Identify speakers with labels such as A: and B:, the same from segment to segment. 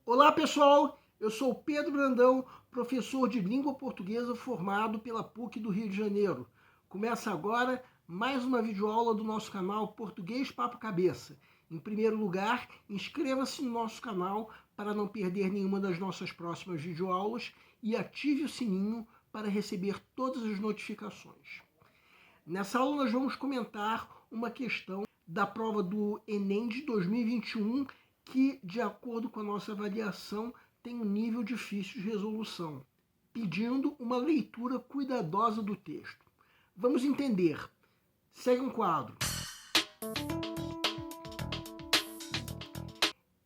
A: Olá pessoal, eu sou Pedro Brandão, professor de língua portuguesa formado pela PUC do Rio de Janeiro. Começa agora mais uma videoaula do nosso canal Português Papo Cabeça. Em primeiro lugar, inscreva-se no nosso canal para não perder nenhuma das nossas próximas videoaulas e ative o sininho para receber todas as notificações. Nessa aula nós vamos comentar uma questão da prova do Enem de 2021 que, de acordo com a nossa avaliação, tem um nível difícil de resolução, pedindo uma leitura cuidadosa do texto. Vamos entender. Segue um quadro.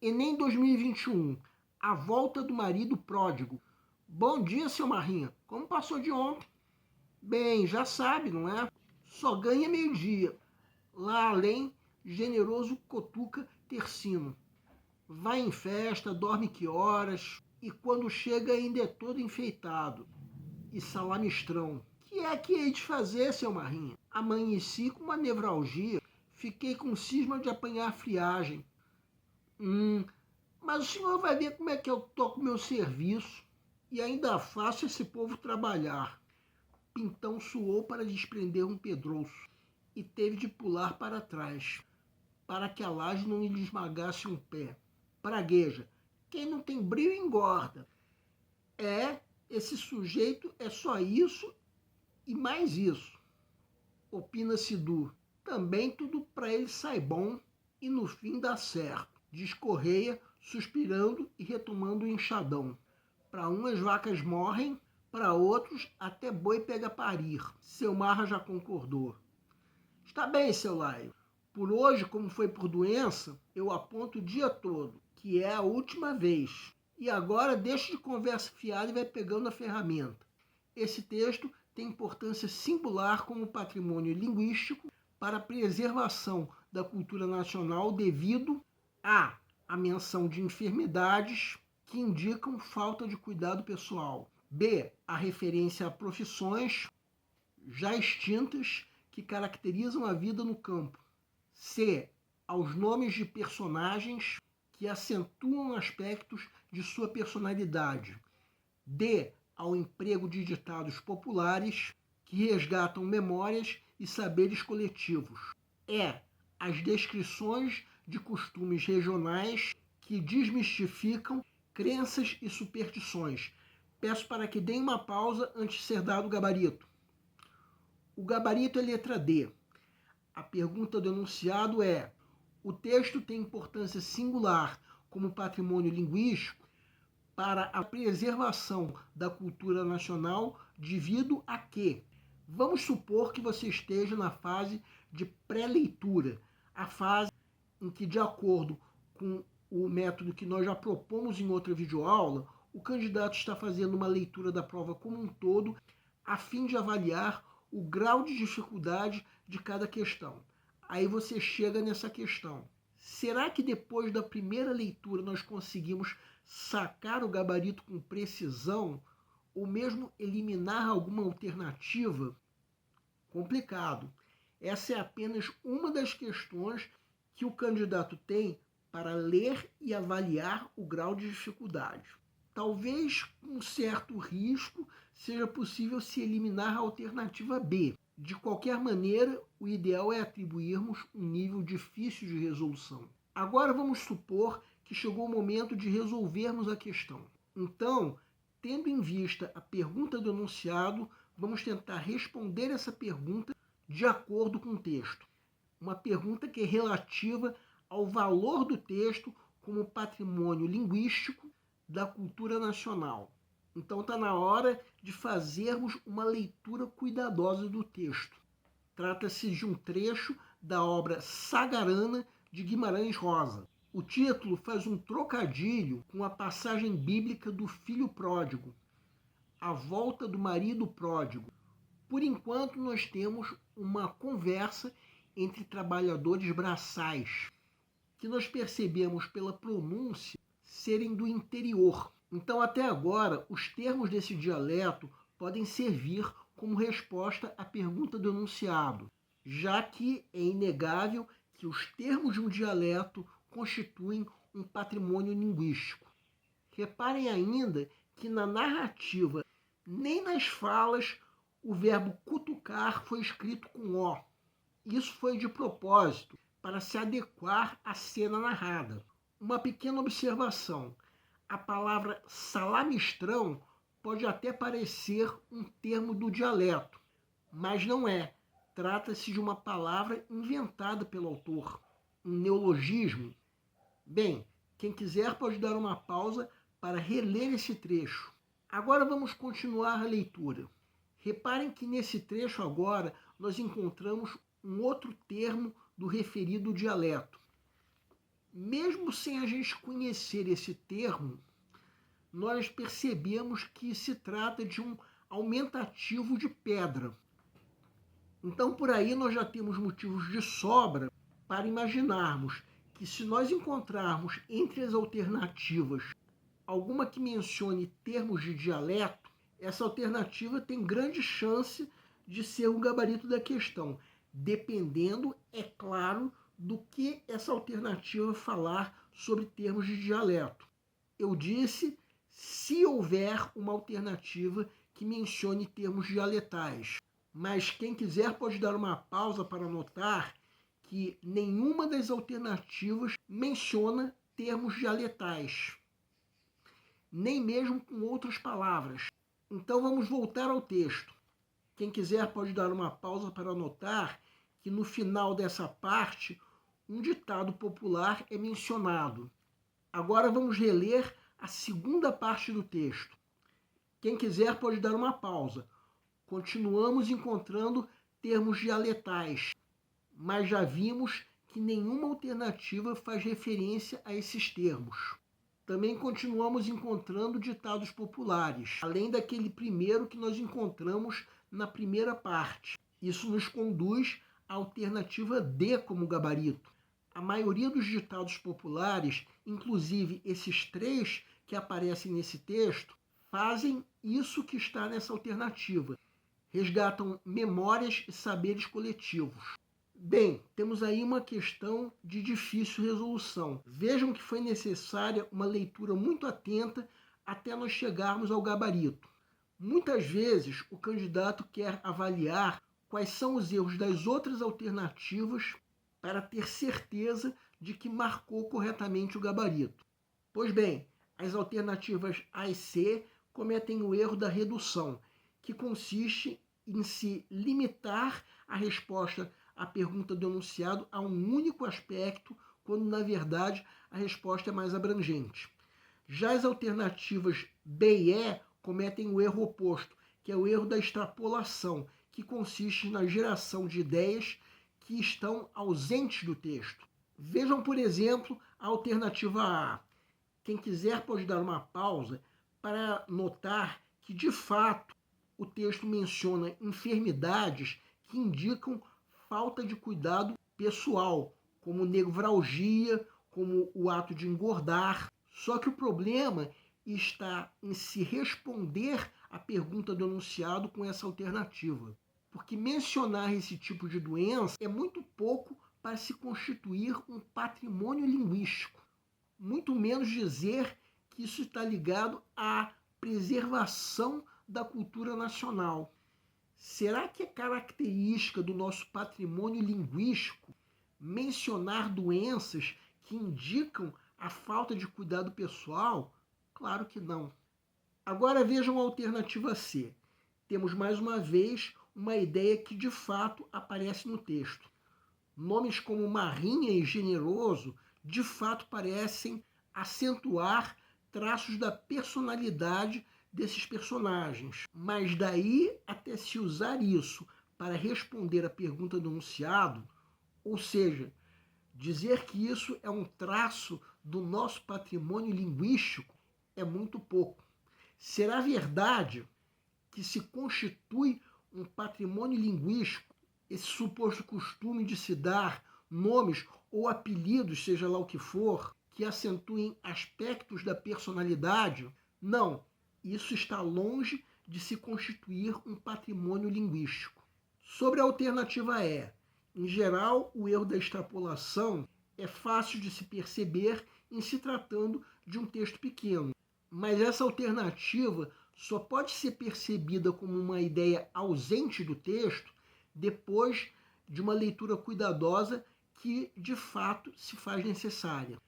A: Enem 2021, a volta do marido pródigo. Bom dia, seu Marrinha. Como passou de ontem? Bem, já sabe, não é? Só ganha meio-dia. Lá além, generoso Cotuca Tercino. Vai em festa, dorme que horas, e quando chega ainda é todo enfeitado. E salamistrão. Que é que hei de fazer, seu Marrinha? Amanheci com uma nevralgia, fiquei com cisma de apanhar friagem. Mas o senhor vai ver como é que eu toco meu serviço. E ainda faço esse povo trabalhar. Pintão suou para desprender um pedrouço e teve de pular para trás, para que a laje não lhe esmagasse um pé. Pragueja. Quem não tem brilho engorda. Esse sujeito é só isso e mais isso. Opina Sidu. Também tudo para ele sai bom e no fim dá certo. Diz Correia, suspirando e retomando o enxadão. Para umas vacas morrem, para outros até boi pega parir. Seu Marra já concordou. Está bem, seu Laio. Por hoje, como foi por doença, eu aponto o dia todo, que é a última vez. E agora deixa de conversa fiada e vai pegando a ferramenta. Esse texto tem importância singular como patrimônio linguístico para a preservação da cultura nacional devido a menção de enfermidades que indicam falta de cuidado pessoal. B, a referência a profissões já extintas que caracterizam a vida no campo. C, aos nomes de personagens que acentuam aspectos de sua personalidade. D, ao emprego de ditados populares que resgatam memórias e saberes coletivos. E, as descrições de costumes regionais que desmistificam crenças e superstições. Peço para que deem uma pausa antes de ser dado o gabarito. O gabarito é letra D. A pergunta do enunciado é: o texto tem importância singular como patrimônio linguístico para a preservação da cultura nacional devido a que? Vamos supor que você esteja na fase de pré-leitura, a fase em que, de acordo com o método que nós já propomos em outra videoaula, o candidato está fazendo uma leitura da prova como um todo, a fim de avaliar o grau de dificuldade de cada questão. Aí você chega nessa questão. Será que depois da primeira leitura nós conseguimos sacar o gabarito com precisão ou mesmo eliminar alguma alternativa? Complicado. Essa é apenas uma das questões que o candidato tem para ler e avaliar o grau de dificuldade. Talvez com certo risco seja possível se eliminar a alternativa B. De qualquer maneira, o ideal é atribuirmos um nível difícil de resolução. Agora vamos supor que chegou o momento de resolvermos a questão. Então, tendo em vista a pergunta do enunciado, vamos tentar responder essa pergunta de acordo com o texto. Uma pergunta que é relativa ao valor do texto como patrimônio linguístico da cultura nacional. Então está na hora de fazermos uma leitura cuidadosa do texto. Trata-se de um trecho da obra Sagarana de Guimarães Rosa. O título faz um trocadilho com a passagem bíblica do filho pródigo, a volta do marido pródigo. Por enquanto, nós temos uma conversa entre trabalhadores braçais, que nós percebemos pela pronúncia serem do interior. Então, até agora, os termos desse dialeto podem servir como resposta à pergunta do enunciado, já que é inegável que os termos de um dialeto constituem um patrimônio linguístico. Reparem ainda que na narrativa, nem nas falas, o verbo cutucar foi escrito com O. Isso foi de propósito, para se adequar à cena narrada. Uma pequena observação: a palavra salamistrão pode até parecer um termo do dialeto, mas não é. Trata-se de uma palavra inventada pelo autor, um neologismo. Bem, quem quiser pode dar uma pausa para reler esse trecho. Agora vamos continuar a leitura. Reparem que nesse trecho agora nós encontramos um outro termo do referido dialeto. Mesmo sem a gente conhecer esse termo, nós percebemos que se trata de um aumentativo de pedra. Então, por aí nós já temos motivos de sobra para imaginarmos que, se nós encontrarmos entre as alternativas alguma que mencione termos de dialeto, essa alternativa tem grande chance de ser o gabarito da questão, dependendo, é claro, do que essa alternativa falar sobre termos de dialeto. Eu disse, se houver uma alternativa que mencione termos dialetais. Mas quem quiser pode dar uma pausa para notar que nenhuma das alternativas menciona termos dialetais, nem mesmo com outras palavras. Então vamos voltar ao texto. Quem quiser pode dar uma pausa para notar que no final dessa parte um ditado popular é mencionado. Agora vamos reler a segunda parte do texto. Quem quiser pode dar uma pausa. Continuamos encontrando termos dialetais, mas já vimos que nenhuma alternativa faz referência a esses termos. Também continuamos encontrando ditados populares, além daquele primeiro que nós encontramos na primeira parte. Isso nos conduz à alternativa D como gabarito. A maioria dos ditados populares, inclusive esses 3 que aparecem nesse texto, fazem isso que está nessa alternativa. Resgatam memórias e saberes coletivos. Bem, temos aí uma questão de difícil resolução. Vejam que foi necessária uma leitura muito atenta até nós chegarmos ao gabarito. Muitas vezes o candidato quer avaliar quais são os erros das outras alternativas para ter certeza de que marcou corretamente o gabarito. Pois bem, as alternativas A e C cometem o erro da redução, que consiste em se limitar a resposta à pergunta do enunciado a um único aspecto, quando na verdade a resposta é mais abrangente. Já as alternativas B e E cometem o erro oposto, que é o erro da extrapolação, que consiste na geração de ideias que estão ausentes do texto. Vejam, por exemplo, a alternativa A. Quem quiser pode dar uma pausa para notar que, de fato, o texto menciona enfermidades que indicam falta de cuidado pessoal, como nevralgia, como o ato de engordar. Só que o problema está em se responder à pergunta do enunciado com essa alternativa. Porque mencionar esse tipo de doença é muito pouco para se constituir um patrimônio linguístico. Muito menos dizer que isso está ligado à preservação da cultura nacional. Será que é característica do nosso patrimônio linguístico mencionar doenças que indicam a falta de cuidado pessoal? Claro que não. Agora vejam a alternativa C. Temos mais uma vez uma ideia que de fato aparece no texto. Nomes como Marrinha e Generoso de fato parecem acentuar traços da personalidade desses personagens. Mas daí até se usar isso para responder a pergunta do enunciado, ou seja, dizer que isso é um traço do nosso patrimônio linguístico, é muito pouco. Será verdade que se constitui um patrimônio linguístico esse suposto costume de se dar nomes ou apelidos, seja lá o que for, que acentuem aspectos da personalidade? Não, isso está longe de se constituir um patrimônio linguístico. Sobre a alternativa E, em geral, o erro da extrapolação é fácil de se perceber em se tratando de um texto pequeno. Mas essa alternativa só pode ser percebida como uma ideia ausente do texto depois de uma leitura cuidadosa que, de fato, se faz necessária.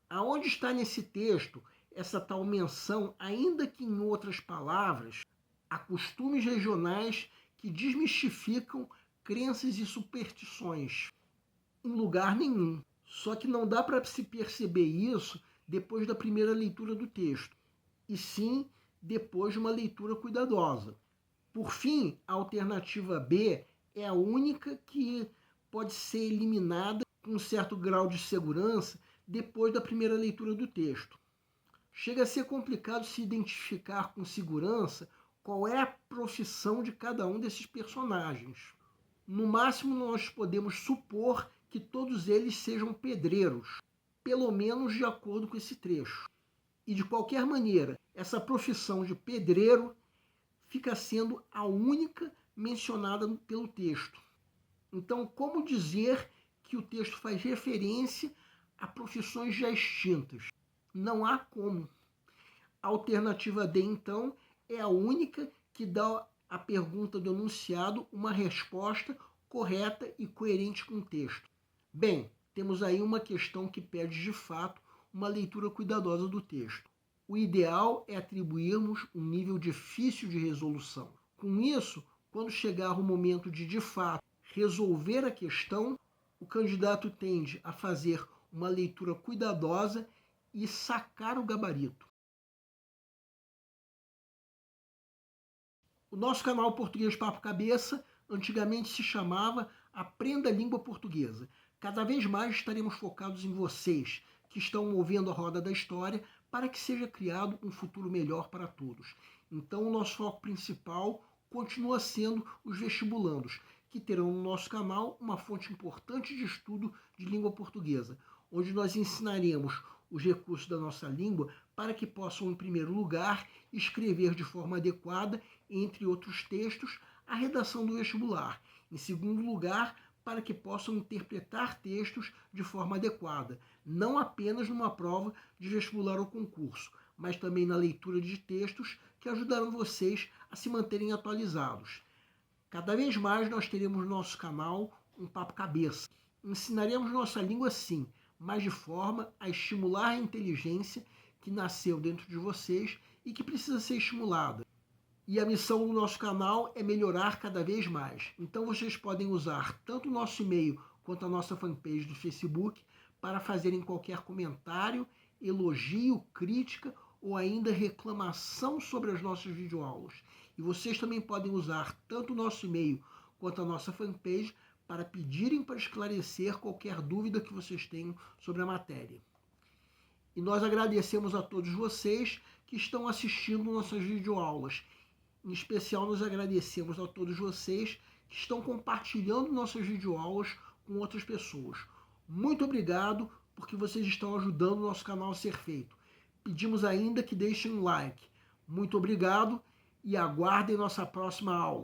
A: Aonde está nesse texto essa tal menção, ainda que em outras palavras, a costumes regionais que desmistificam crenças e superstições? Em lugar nenhum. Só que não dá para se perceber isso depois da primeira leitura do texto, e sim depois de uma leitura cuidadosa. Por fim, a alternativa B é a única que pode ser eliminada com um certo grau de segurança depois da primeira leitura do texto. Chega a ser complicado se identificar com segurança qual é a profissão de cada um desses personagens. No máximo, nós podemos supor que todos eles sejam pedreiros, pelo menos de acordo com esse trecho. E de qualquer maneira, essa profissão de pedreiro fica sendo a única mencionada pelo texto. Então, como dizer que o texto faz referência a profissões já extintas? Não há como. A alternativa D, então, é a única que dá à pergunta do enunciado uma resposta correta e coerente com o texto. Bem, temos aí uma questão que pede, de fato, uma leitura cuidadosa do texto. O ideal é atribuirmos um nível difícil de resolução. Com isso, quando chegar o momento de fato, resolver a questão, o candidato tende a fazer uma leitura cuidadosa e sacar o gabarito. O nosso canal Português Papo Cabeça antigamente se chamava Aprenda a Língua Portuguesa. Cada vez mais estaremos focados em vocês que estão movendo a roda da história para que seja criado um futuro melhor para todos. Então, o nosso foco principal continua sendo os vestibulandos, que terão no nosso canal uma fonte importante de estudo de língua portuguesa, onde nós ensinaremos os recursos da nossa língua para que possam, em primeiro lugar, escrever de forma adequada, entre outros textos, a redação do vestibular. Em segundo lugar, para que possam interpretar textos de forma adequada, não apenas numa prova de vestibular ou concurso, mas também na leitura de textos que ajudarão vocês a se manterem atualizados. Cada vez mais nós teremos no nosso canal um Papo Cabeça. Ensinaremos nossa língua sim, mas de forma a estimular a inteligência que nasceu dentro de vocês e que precisa ser estimulada. E a missão do nosso canal é melhorar cada vez mais. Então vocês podem usar tanto o nosso e-mail quanto a nossa fanpage do Facebook para fazerem qualquer comentário, elogio, crítica ou ainda reclamação sobre as nossas videoaulas. E vocês também podem usar tanto o nosso e-mail quanto a nossa fanpage para pedirem para esclarecer qualquer dúvida que vocês tenham sobre a matéria. E nós agradecemos a todos vocês que estão assistindo nossas videoaulas. Em especial, nós agradecemos a todos vocês que estão compartilhando nossas videoaulas com outras pessoas. Muito obrigado, porque vocês estão ajudando o nosso canal a ser feito. Pedimos ainda que deixem um like. Muito obrigado e aguardem nossa próxima aula.